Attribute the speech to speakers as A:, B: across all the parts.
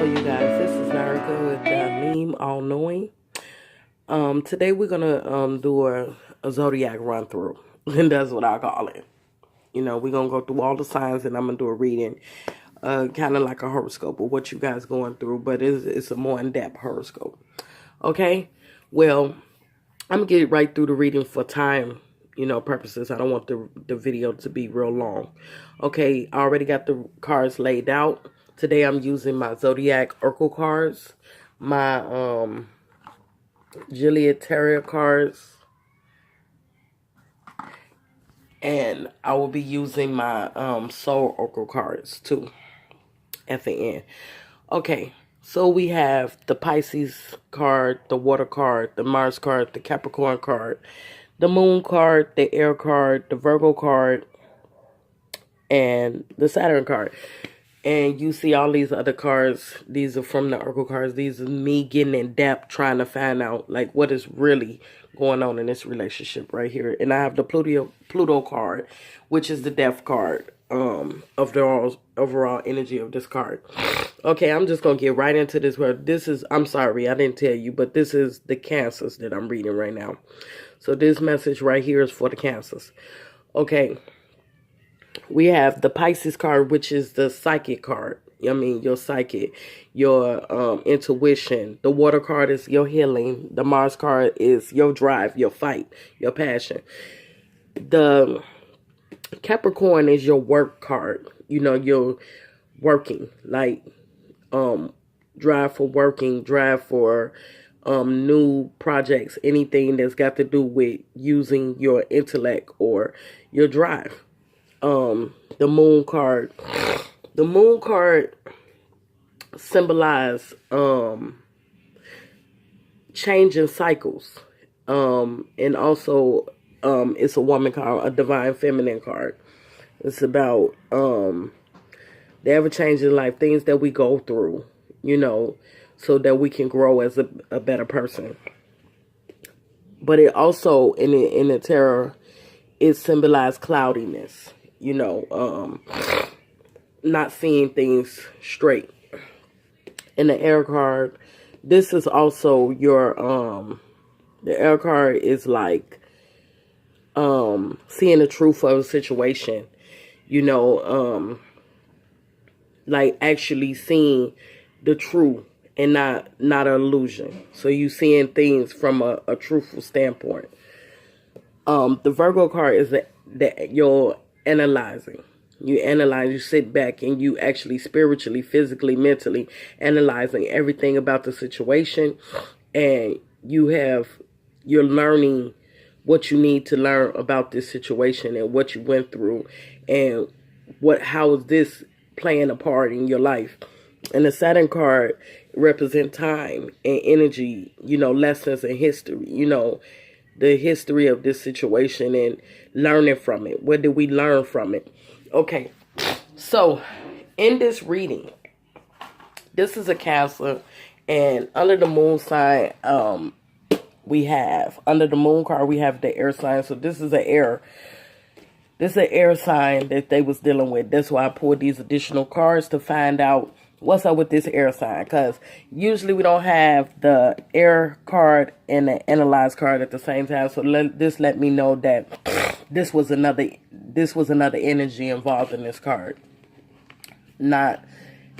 A: Hello, you guys. This is Erica with TheAlimTheAllKnowing. Today we're gonna do a zodiac run through, and that's what I call it. You know, we're gonna go through all the signs, and I'm gonna do a reading, kind of like a horoscope of what you guys going through, but it's a more in depth horoscope. Okay. Well, I'm gonna get right through the reading for time, purposes. I don't want the video to be real long. Okay, I already got the cards laid out. Today I'm using my Zodiac Oracle cards, my Gilead Tarot cards, and I will be using my Soul Oracle cards too at the end. Okay, so we have the Pisces card, the Water card, the Mars card, the Capricorn card, the Moon card, the Air card, the Virgo card, and the Saturn card. And you see all these other cards. These are from the Oracle cards. These are me getting in depth, trying to find out like what is really going on in this relationship right here. And I have the Pluto card, which is the death card of the overall energy of this card. Okay, I'm just gonna get right into this. Where this is, I'm sorry, I didn't tell you, but this is the Cancers that I'm reading right now. So this message right here is for the Cancers. Okay. We have the Pisces card, which is the psychic card. I mean, your psychic, your intuition. The Water card is your healing. The Mars card is your drive, your fight, your passion. The Capricorn is your work card. You know, you're working, like drive for working, drive for new projects, anything that's got to do with using your intellect or your drive. The Moon card. The Moon card symbolize changing cycles. And also it's a woman card, a divine feminine card. It's about the ever changing life, things that we go through, so that we can grow as a better person. But it also in the tarot, it symbolizes cloudiness. Not seeing things straight. In the Air card, this is also your the Air card is like seeing the truth of a situation, like actually seeing the truth and not an illusion. So you seeing things from a truthful standpoint. The Virgo card is that you're analyzing. You analyze, you sit back and you actually spiritually, physically, mentally analyzing everything about the situation, and you're learning what you need to learn about this situation and what you went through and how is this playing a part in your life. And the Saturn card represent time and energy, lessons and history, the history of this situation and learning from it. What did we learn from it? Okay, so in this reading, this is a Cancer, and under the Moon sign, we have, under the Moon card, we have the air sign. So this is an air sign that they was dealing with. That's why I pulled these additional cards to find out what's up with this air sign, because usually we don't have the air card and the analyze card at the same time. So this let me know that this was another energy involved in this card, not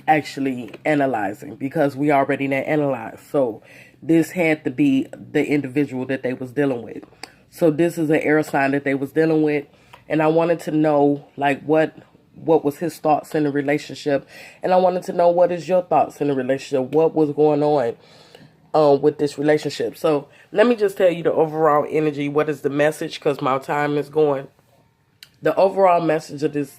A: actually analyzing, because we already analyzed. So this had to be the individual that they was dealing with. So this is an air sign that they was dealing with, and I wanted to know like what was his thoughts in the relationship, and I wanted to know what is your thoughts in the relationship, what was going on with this relationship. So let me just tell you the overall energy. What is the message, because my time is going. The overall message of this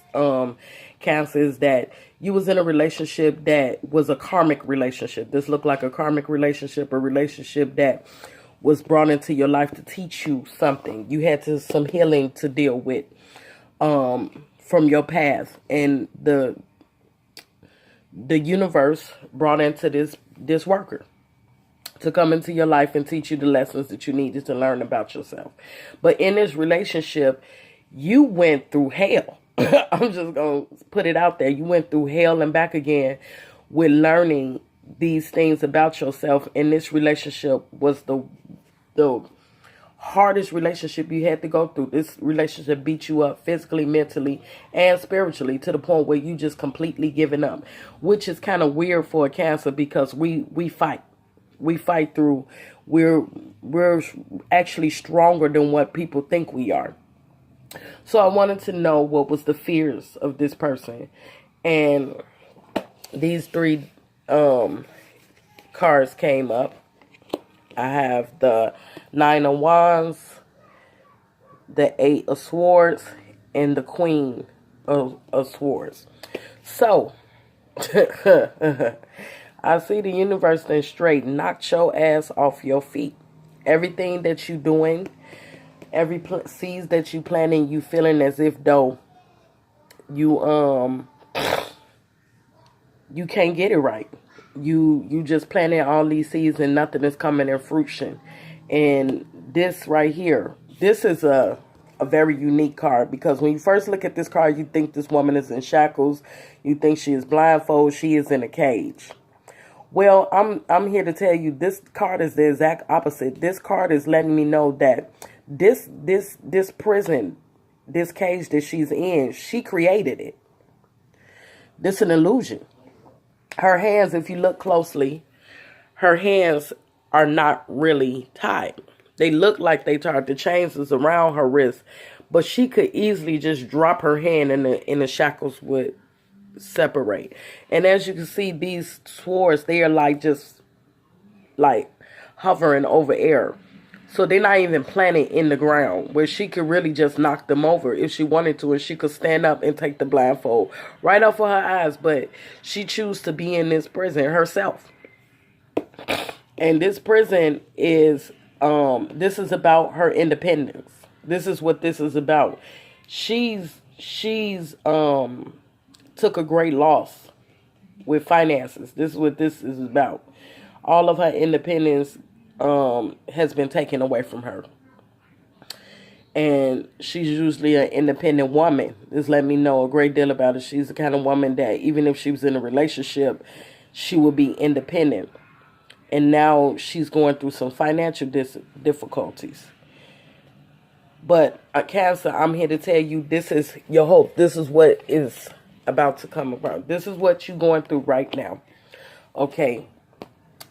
A: Cancer is that you was in a relationship that was a karmic relationship. This looked like a karmic relationship, a relationship that was brought into your life to teach you something. You had some healing to deal with from your past, and the universe brought into this worker to come into your life and teach you the lessons that you needed to learn about yourself. But in this relationship, you went through hell. I'm just going to put it out there. You went through hell and back again with learning these things about yourself, and this relationship was the hardest relationship you had to go through. This relationship beat you up physically, mentally, and spiritually to the point where you just completely given up, which is kind of weird for a Cancer because we fight. We fight through. We're actually stronger than what people think we are. So I wanted to know what was the fears of this person, and these three cards came up. I have the Nine of Wands, the Eight of Swords, and the Queen of Swords. So, I see the universe then straight knocked your ass off your feet. Everything that you doing, every seeds that you planting, you feeling as if though you you can't get it right. You just planting all these seeds and nothing is coming in fruition. And this right here, this is a very unique card, because when you first look at this card, you think this woman is in shackles. You think she is blindfolded. She is in a cage. Well, I'm here to tell you this card is the exact opposite. This card is letting me know that this prison, this cage that she's in, she created it. This is an illusion. Her hands, if you look closely, her hands are not really tied. They look like they tied. The chains is around her wrist, but she could easily just drop her hand and the shackles would separate. And as you can see, these swords, they are like just like hovering over air. So they're not even planted in the ground, where she could really just knock them over if she wanted to, and she could stand up and take the blindfold right off of her eyes. But she chose to be in this prison herself. And this prison is, this is about her independence. This is what this is about. She's took a great loss with finances. This is what this is about. All of her independence has been taken away from her. And she's usually an independent woman. This let me know a great deal about her. She's the kind of woman that even if she was in a relationship, she would be independent. And now she's going through some financial difficulties. But Cancer, I'm here to tell you, this is your hope. This is what is about to come about. This is what you're going through right now. Okay.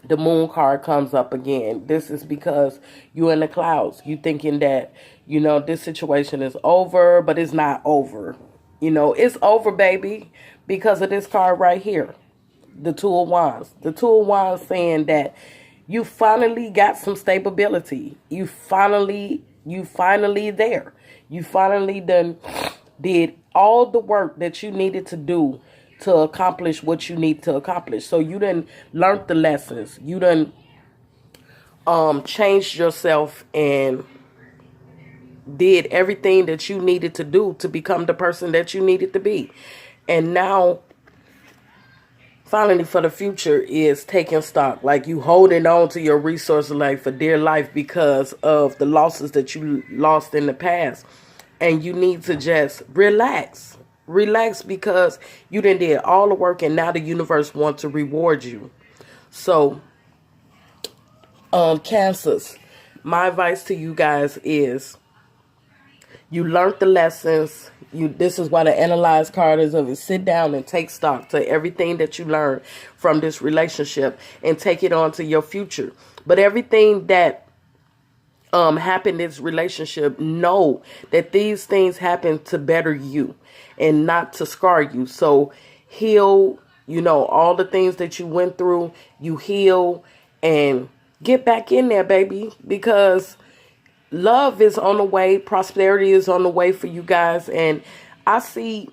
A: The Moon card comes up again. This is because you're in the clouds. You thinking that, this situation is over, but it's not over. It's over, baby, because of this card right here. The Two of Wands. The Two of Wands saying that you finally got some stability. You finally there. You finally did all the work that you needed to do to accomplish what you need to accomplish. So you done learned the lessons. You done changed yourself and did everything that you needed to do to become the person that you needed to be. And now, finally, for the future is taking stock. Like you holding on to your resources like for dear life because of the losses that you lost in the past. And you need to just relax. Relax, because you done did all the work and now the universe wants to reward you. So, Cancers, my advice to you guys is you learned the lessons. This is why the analyze card is of it. Sit down and take stock to everything that you learned from this relationship and take it on to your future. But everything that happened in this relationship, know that these things happen to better you and not to scar you. So heal, all the things that you went through, you heal and get back in there, baby, because love is on the way. Prosperity is on the way for you guys. And I see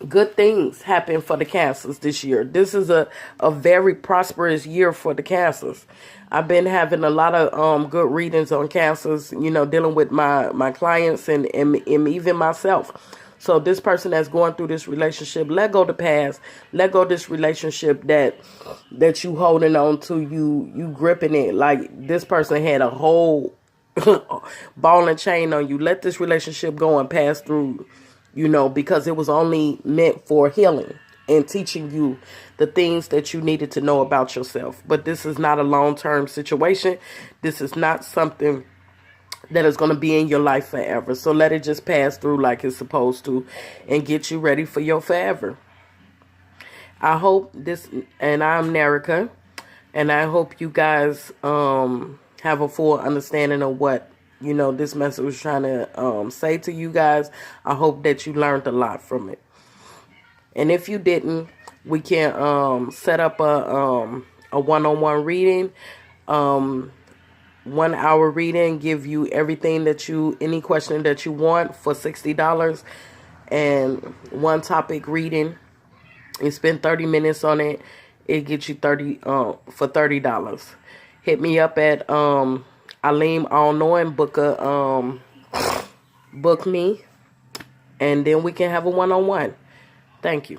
A: good things happen for the Cancers this year. This is a very prosperous year for the Cancers. I've been having a lot of good readings on Cancers, dealing with my clients and even myself. So this person that's going through this relationship, let go the past. Let go this relationship that you holding on to, you gripping it. Like this person had a whole ball and chain on you. Let this relationship go and pass through, because it was only meant for healing and teaching you the things that you needed to know about yourself. But this is not a long-term situation. This is not something that is going to be in your life forever. So let it just pass through like it's supposed to and get you ready for your forever. I hope this, and I'm Nerica, and I hope you guys have a full understanding of what, this message was trying to say to you guys. I hope that you learned a lot from it. And if you didn't, we can set up a one-on-one reading. 1 hour reading, give you everything any question that you want for $60, and one topic reading. You spend 30 minutes on it. It gets you for $30. Hit me up at TheAlimTheAllKnowing. Book me, and then we can have a one-on-one. Thank you.